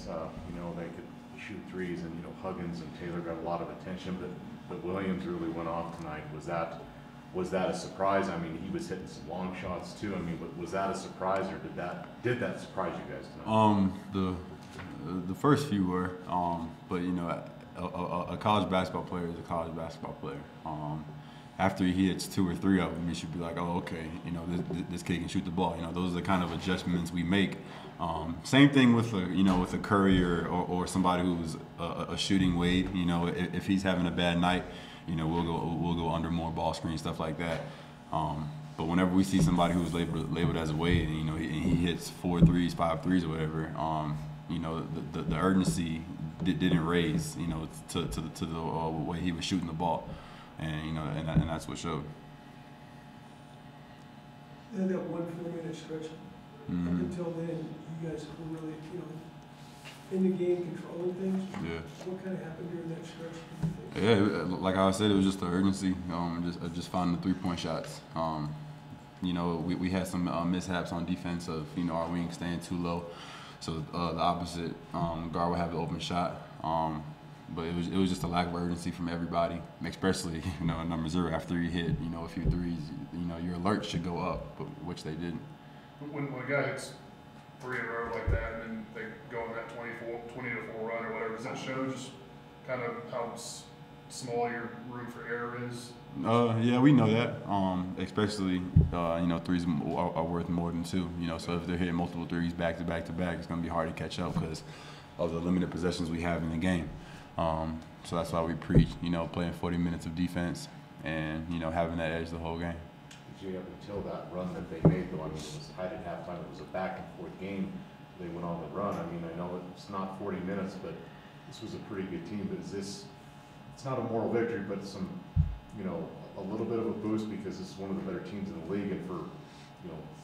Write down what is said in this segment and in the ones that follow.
guys, they could shoot threes, and Huggins and Taylor got a lot of attention, but Williams really went off tonight. Was that a surprise? I mean, he was hitting some long shots too. I mean, was that a surprise, or did that surprise you guys tonight? The first few were, but a college basketball player is a college basketball player. After he hits 2 or 3 of them, you should be like, oh, okay, this kid can shoot the ball. Those are the kind of adjustments we make. Same thing with a Curry or somebody who's a shooting Wade. If he's having a bad night, we'll go under more ball screen, stuff like that. But whenever we see somebody who's labeled as a Wade, and he hits 4 threes, 5 threes, or whatever, the urgency didn't raise, to the way he was shooting the ball. And that's what showed. They had that 1 4-minute stretch. Up until then, you guys were really, in the game, controlling things. Yeah. What kind of happened during that stretch? Yeah, like I said, it was just the urgency. Just finding the 3-point shots. We had some mishaps on defense of our wing staying too low, so the opposite guard would have an open shot. But it was just a lack of urgency from everybody, especially in number 0 after you hit a few threes. Your alert should go up, but which they didn't. When a guy hits 3 in a row like that, and then they go on that 20-4 run or whatever, does that show just kind of how small your room for error is? Yeah, we know that. Especially threes are worth more than 2. So if they're hitting multiple threes back to back to back, it's going to be hard to catch up because of the limited possessions we have in the game. So that's why we preach, playing 40 minutes of defense and, having that edge the whole game. Did you, up until that run that they made, though, I mean, it was tight at halftime. It was a back-and-forth game. They went on the run. I mean, I know it's not 40 minutes, but this was a pretty good team. But it's not a moral victory, but some, a little bit of a boost because it's one of the better teams in the league. And for,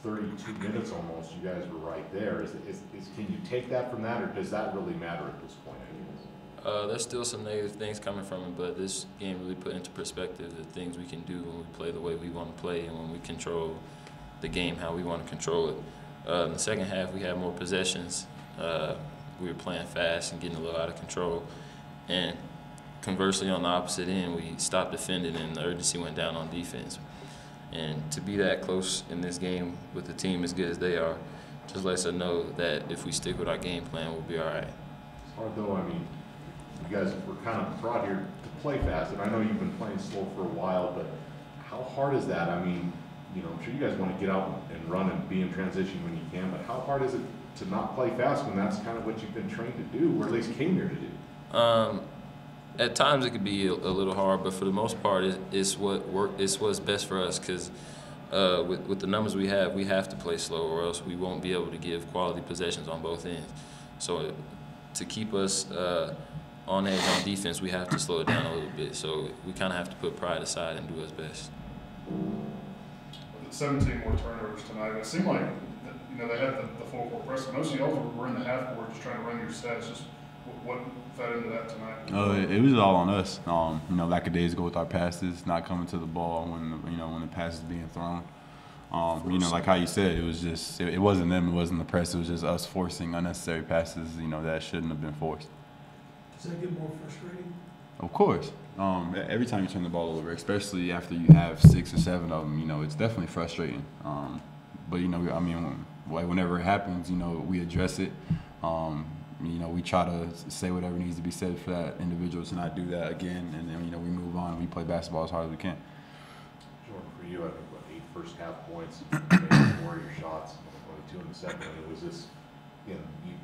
32 minutes almost, you guys were right there. Can you take that from that, or does that really matter at this point? There's still some negative things coming from it, but this game really put into perspective the things we can do when we play the way we want to play and when we control the game how we want to control it. In the second half, we had more possessions. We were playing fast and getting a little out of control. And conversely, on the opposite end, we stopped defending and the urgency went down on defense. And to be that close in this game with a team as good as they are just lets us know that if we stick with our game plan, we'll be all right. It's hard, though. I mean, you guys were kind of brought here to play fast, and I know you've been playing slow for a while, but how hard is that? I mean, I'm sure you guys want to get out and run and be in transition when you can, but how hard is it to not play fast when that's kind of what you've been trained to do, or at least came here to do? At times it could be a little hard, but for the most part, it's what's best for us because with the numbers we have to play slow, or else we won't be able to give quality possessions on both ends. So to keep us on edge on defense, we have to slow it down a little bit. So we kind of have to put pride aside and do our best. 17 more turnovers tonight. It seemed like they had the full court press. Most of y'all were in the half court just trying to run your sets. Just what fed into that tonight? It was all on us. Lackadaisical with our passes, not coming to the ball when the pass is being thrown. Like how you said, it was just it wasn't them, it wasn't the press. It was just us forcing unnecessary passes. That shouldn't have been forced. Does that get more frustrating? Of course. Every time you turn the ball over, especially after you have 6 or 7 of them, it's definitely frustrating. But whenever it happens, we address it. We try to say whatever needs to be said for that individual to not do that again, and then we move on. We play basketball as hard as we can. Jordan, for you, I think 8 first half points, maybe 4 of your shots, only 2 in the second. I mean, was this?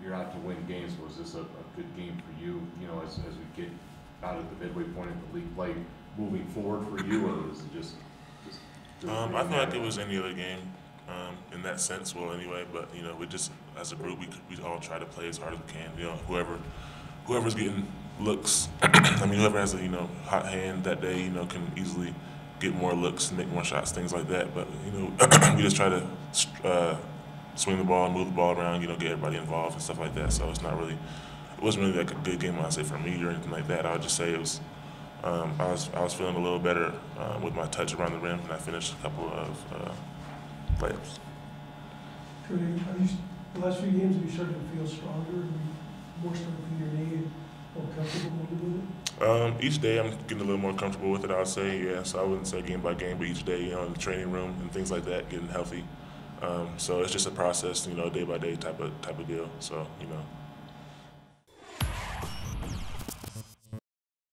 You're out to win games. Was this a good game for you? As we get out of the midway point of the league play, moving forward for you, or was it just I feel like it was any other game in that sense. Well, anyway, but we just as a group we all try to play as hard as we can. Whoever's getting looks. Whoever has a hot hand that day, can easily get more looks, make more shots, things like that. But we just try to swing the ball and move the ball around, get everybody involved and stuff like that. So it wasn't really like a good game, I say, for me or anything like that. I would just say it was. I was feeling a little better with my touch around the rim, and I finished a couple of layups. The last few games, have you started to feel stronger and Each day I'm getting a little more comfortable with it, I would say, yeah. So I wouldn't say game by game, but each day, you know, in the training room and things like that, getting healthy. So it's just a process, you know, day by day type of deal. So, you know,